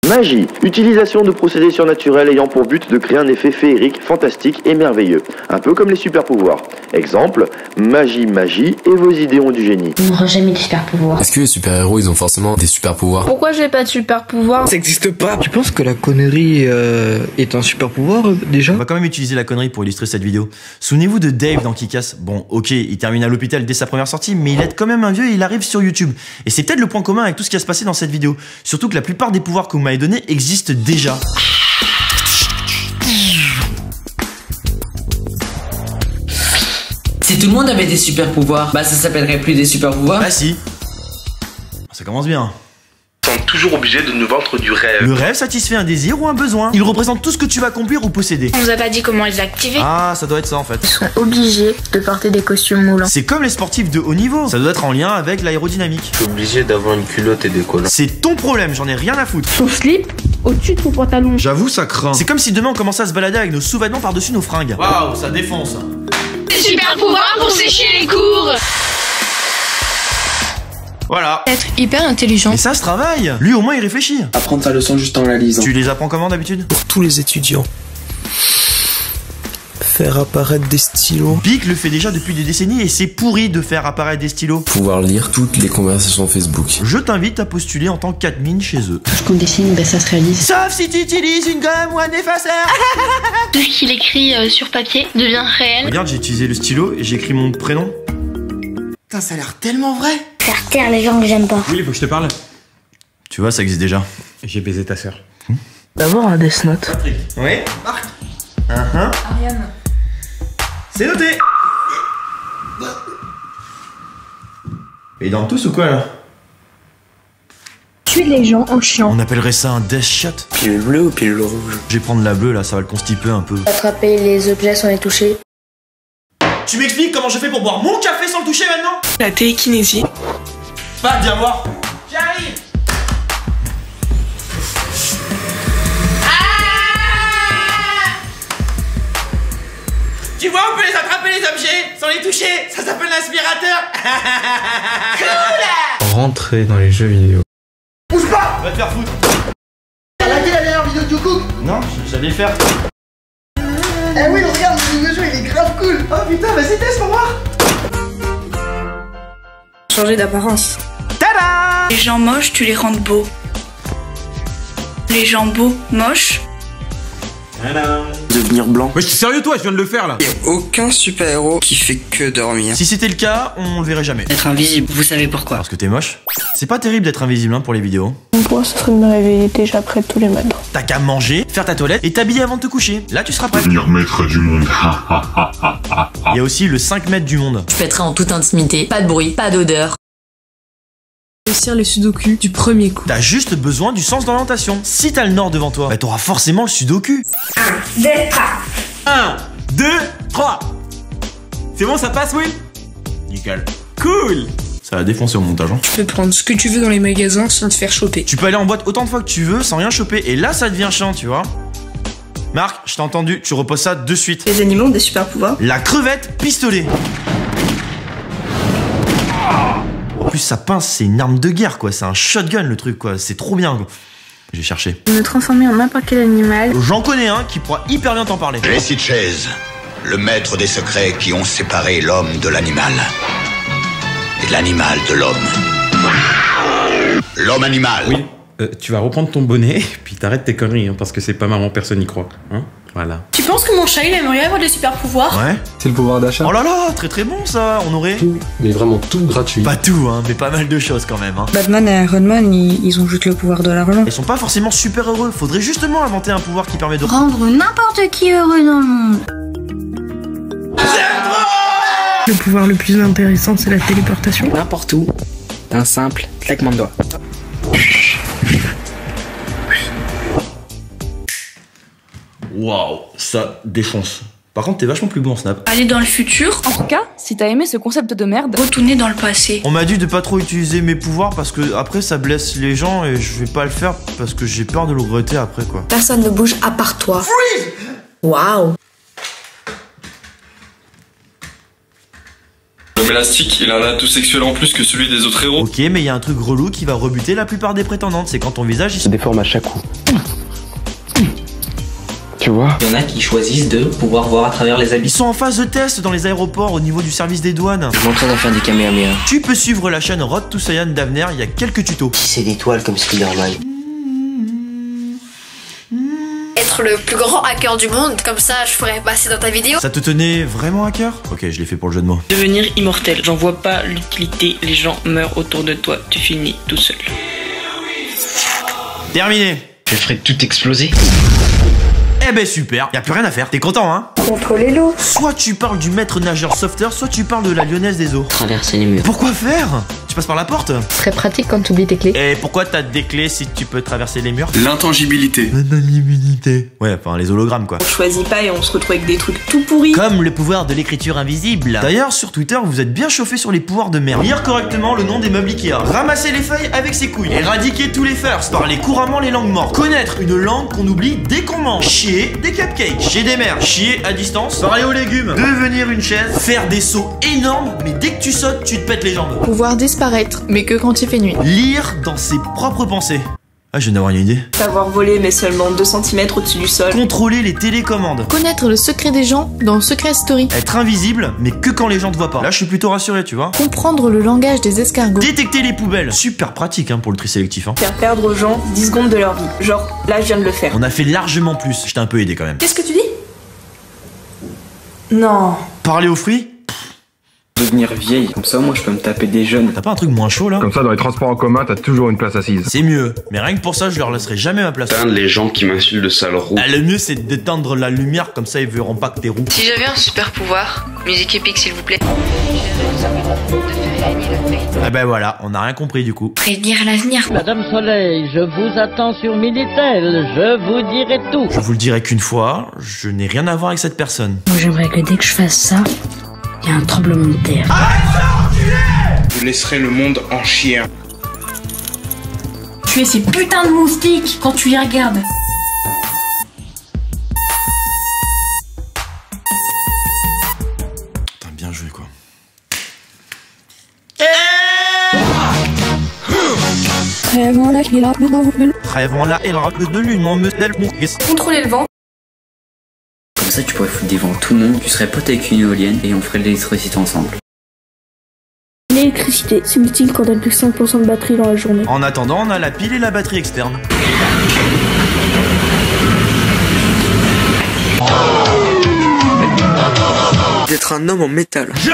Magie. Utilisation de procédés surnaturels ayant pour but de créer un effet féerique, fantastique et merveilleux. Un peu comme les super pouvoirs. Exemple, magie et vos idées ont du génie. On n'aura jamais de super pouvoirs. Est-ce que les super-héros ils ont forcément des super pouvoirs? Pourquoi j'ai pas de super pouvoir? Ça existe pas. Tu penses que la connerie est un super pouvoir déjà? On va quand même utiliser la connerie pour illustrer cette vidéo. Souvenez-vous de Dave dans Kick-Ass. Bon, ok, il termine à l'hôpital dès sa première sortie, mais il aide quand même un vieux et il arrive sur YouTube. Et c'est peut-être le point commun avec tout ce qui va se passer dans cette vidéo. Surtout que la plupart des pouvoirs que vous m'avez donnés existent déjà. Si tout le monde avait des super pouvoirs, bah ça s'appellerait plus des super pouvoirs. Ah si. Ça commence bien. Ils sont toujours obligés de nous vendre du rêve. Le rêve satisfait un désir ou un besoin. Il représente tout ce que tu vas accomplir ou posséder. On nous a pas dit comment les activer. Ah, ça doit être ça en fait. Ils sont obligés de porter des costumes moulants. C'est comme les sportifs de haut niveau. Ça doit être en lien avec l'aérodynamique. Je suis obligé d'avoir une culotte et des collants. C'est ton problème, j'en ai rien à foutre. Ton slip au-dessus de ton pantalon. J'avoue, ça craint. C'est comme si demain on commençait à se balader avec nos sous-vêtements par-dessus nos fringues. Waouh, ça défonce. Des super pouvoirs pour sécher les cours. Voilà. Être hyper intelligent. Et ça se travaille. Lui au moins il réfléchit. Apprendre sa leçon juste en la lisant. Tu les apprends comment d'habitude? Pour tous les étudiants. Faire apparaître des stylos. Bic le fait déjà depuis des décennies et c'est pourri de faire apparaître des stylos. Pouvoir lire toutes les conversations Facebook. Je t'invite à postuler en tant qu'admin chez eux. Tout ce qu'on dessine, ben ça se réalise. Sauf si tu utilises une gomme ou un effaceur. Tout ce qu'il écrit sur papier devient réel. Regarde, j'ai utilisé le stylo et j'ai écrit mon prénom. Putain, ça a l'air tellement vrai. Faire taire les gens que j'aime pas. Oui, il faut que je te parle. Tu vois, ça existe déjà. J'ai baisé ta sœur. D'avoir un Death Note. Oui, Marc. Ariane. C'est noté. Et dans tous ou quoi là? Tuer les gens en chiant. On appellerait ça un death shot. Pilule bleue ou pilule rouge? Je vais prendre la bleue là, ça va le constiper un peu. Attraper les objets sans les toucher. Tu m'expliques comment je fais pour boire mon café sans le toucher maintenant? La télékinésie. Pas viens voir. J'arrive. Tu vois, on peut les attraper les objets sans les toucher. Ça s'appelle l'aspirateur. Cool. Rentrer dans les jeux vidéo. Bouge pas. Va te faire foutre. T'as laqué la dernière vidéo du Cook? Non, j'allais le faire. Eh oui, regarde, le nouveau jeu, il est grave cool. Oh putain, vas-y teste pour voir. Changer d'apparence. Tada. Les gens moches, tu les rends beaux. Les gens beaux, moches. Devenir blanc. Ouais, je suis sérieux toi, je viens de le faire là. Y'a aucun super-héros qui fait que dormir. Si c'était le cas, on le verrait jamais. Être invisible, vous savez pourquoi? Parce que t'es moche. C'est pas terrible d'être invisible hein, pour les vidéos. Moi, ce serait de me réveiller déjà près tous les matins. T'as qu'à manger, faire ta toilette et t'habiller avant de te coucher. Là, tu seras prêt. Devenir maître du monde. Il y a aussi le 5 mètres du monde. Je pèterai en toute intimité, pas de bruit, pas d'odeur. Réussir le sudoku du premier coup. T'as juste besoin du sens d'orientation. Si t'as le nord devant toi, bah t'auras forcément le sudoku. 1, 2, 3. C'est bon, ça passe, Will? Nickel. Cool. Ça va défoncer au montage. Hein. Tu peux prendre ce que tu veux dans les magasins sans te faire choper. Tu peux aller en boîte autant de fois que tu veux sans rien choper. Et là, ça devient chiant, tu vois. Marc, je t'ai entendu, tu reposes ça de suite. Les animaux ont des super pouvoirs. La crevette pistolet. En plus, sa pince, c'est une arme de guerre, quoi. C'est un shotgun, le truc, quoi. C'est trop bien, quoi. J'ai cherché. Me transformer en n'importe quel animal. J'en connais un qui pourra hyper bien t'en parler. Jesse Chase, le maître des secrets qui ont séparé l'homme de l'animal. Et l'animal de l'homme. L'homme animal. Oui, tu vas reprendre ton bonnet, puis t'arrêtes tes conneries, hein, parce que c'est pas marrant, personne n'y croit. Hein, voilà. Tu penses que mon chat, il aimerait avoir des super pouvoirs? Ouais. C'est le pouvoir d'achat. Oh là là, très très bon ça. On aurait... Tout, mais vraiment tout gratuit. Pas tout, hein, mais pas mal de choses quand même. Hein. Batman et Iron Man, ils ont juste le pouvoir de l'argent. Ils sont pas forcément super heureux. Faudrait justement inventer un pouvoir qui permet de... Rendre n'importe qui heureux dans le monde. Le pouvoir le plus intéressant, c'est la téléportation. N'importe où, d'un simple claquement de doigts. Waouh, ça défonce. Par contre, t'es vachement plus bon en snap. Aller dans le futur. En tout cas, si t'as aimé ce concept de merde, Retourner dans le passé. On m'a dit de pas trop utiliser mes pouvoirs parce que après ça blesse les gens et je vais pas le faire parce que j'ai peur de le regretter après quoi. Personne ne bouge à part toi. L'homme élastique, il a un atout sexuel en plus que celui des autres héros. Ok, mais il y a un truc relou qui va rebuter la plupart des prétendantes, c'est quand ton visage il se déforme à chaque coup. Tu vois? Il y en a qui choisissent de pouvoir voir à travers les habits. Ils sont en phase de test dans les aéroports au niveau du service des douanes. Je m'entraîne à faire des kamehameha. Tu peux suivre la chaîne Road to Saiyan d'Avner, il y a quelques tutos. C'est des toiles comme Spider-Man. Être le plus grand hacker du monde, comme ça je ferais passer dans ta vidéo. Ça te tenait vraiment à cœur? Ok, je l'ai fait pour le jeu de mots. Devenir immortel, j'en vois pas l'utilité, les gens meurent autour de toi, tu finis tout seul. Terminé. Je ferai tout exploser. Eh ben super, y a plus rien à faire, t'es content hein? Contrôler l'eau. Soit tu parles du maître nageur sauveteur, soit tu parles de la lyonnaise des eaux. Traverser les murs. Pourquoi faire? Tu passes par la porte? Très pratique quand tu oublies tes clés. Et pourquoi t'as des clés si tu peux traverser les murs? L'intangibilité. L'intangibilité. Ouais, enfin les hologrammes quoi. On choisit pas et on se retrouve avec des trucs tout pourris. Comme le pouvoir de l'écriture invisible. D'ailleurs, sur Twitter, vous êtes bien chauffé sur les pouvoirs de merde. Lire correctement le nom des meubles Ikea. Ramasser les feuilles avec ses couilles. Éradiquer tous les firsts. Parler couramment les langues mortes. Connaître une langue qu'on oublie dès qu'on mange. Chier des cupcakes. Chier des mères. Chier à distance. Parler aux légumes. Devenir une chaise. Faire des sauts énormes, mais dès que tu sautes, tu te pètes les jambes. Pouvoir disparaître, mais que quand il fait nuit. Lire dans ses propres pensées. Ah, je viens d'avoir une idée. Savoir voler, mais seulement 2 cm au-dessus du sol. Contrôler les télécommandes. Connaître le secret des gens dans Secret Story. Être invisible, mais que quand les gens te voient pas. Là, je suis plutôt rassuré, tu vois. Comprendre le langage des escargots. Détecter les poubelles. Super pratique hein, pour le tri sélectif. Hein. Faire perdre aux gens 10 secondes de leur vie. Genre, là, je viens de le faire. On a fait largement plus. Je t'ai un peu aidé quand même. Qu'est-ce que tu dis? Non. Parler aux fruits. Devenir vieille, comme ça moi je peux me taper des jeunes. T'as pas un truc moins chaud là? Comme ça, dans les transports en commun, t'as toujours une place assise. C'est mieux, mais rien que pour ça, je leur laisserai jamais ma place. Teindre les gens qui m'insultent de sale roux. Ah, le mieux c'est d'éteindre la lumière, comme ça ils verront pas que t'es roux. Si j'avais un super pouvoir, musique épique s'il vous plaît. Ah ben voilà, on a rien compris du coup. Prédire l'avenir. Madame Soleil, je vous attends sur Minitel, je vous dirai tout. Je vous le dirai qu'une fois, je n'ai rien à voir avec cette personne. Moi j'aimerais que dès que je fasse ça, il y a un tremblement de terre. Je laisserai le monde en chien. Tu es ces putains de moustiques quand tu les regardes. Putain, bien joué quoi. Contrôler le vent. Comme ça tu pourrais foutre des vents tout le monde, tu serais pote avec une éolienne et on ferait de l'électricité ensemble. L'électricité, c'est utile quand t'as plus que 5% de batterie dans la journée. En attendant, on a la pile et la batterie externe. D'être un homme en métal. Je suis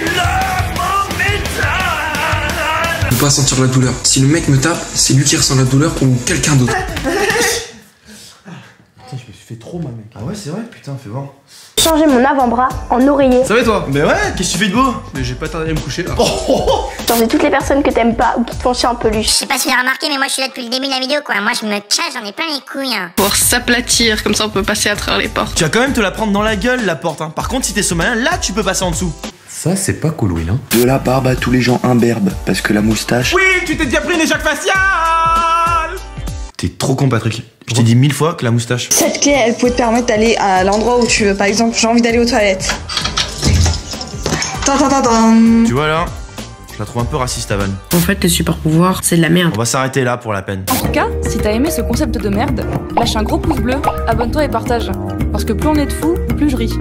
l'homme en métal. Ne pas sentir la douleur. Si le mec me tape, c'est lui qui ressent la douleur ou quelqu'un d'autre. Putain, je me suis fait trop mal, mec. Ah ouais, c'est vrai, putain, fais voir. Changer mon avant-bras en oreiller. Ça va toi? Mais ouais, qu'est-ce que tu fais de beau? Mais j'ai pas tardé à me coucher là. Changer toutes les personnes que t'aimes pas ou qui te font chier en peluche. Je sais pas si tu l'as remarqué, mais moi je suis là depuis le début de la vidéo quoi. Moi je me cache, j'en ai plein les couilles. Hein. Pour s'aplatir, comme ça on peut passer à travers les portes. Tu vas quand même te la prendre dans la gueule la porte hein. Par contre si t'es sommalien, là tu peux passer en dessous. Ça c'est pas cool Will hein. De la barbe à tous les gens imberbes, parce que la moustache... Oui, tu t'es déjà pris une échec faciale. T'es trop con Patrick. Je t'ai dit 1000 fois que la moustache. Cette clé, elle pouvait te permettre d'aller à l'endroit où tu veux. Par exemple, j'ai envie d'aller aux toilettes. Tu vois là, je la trouve un peu raciste ta vanne. En fait, tes super pouvoirs, c'est de la merde. On va s'arrêter là pour la peine. En tout cas, si t'as aimé ce concept de merde, lâche un gros pouce bleu, abonne-toi et partage. Parce que plus on est de fous, plus je ris.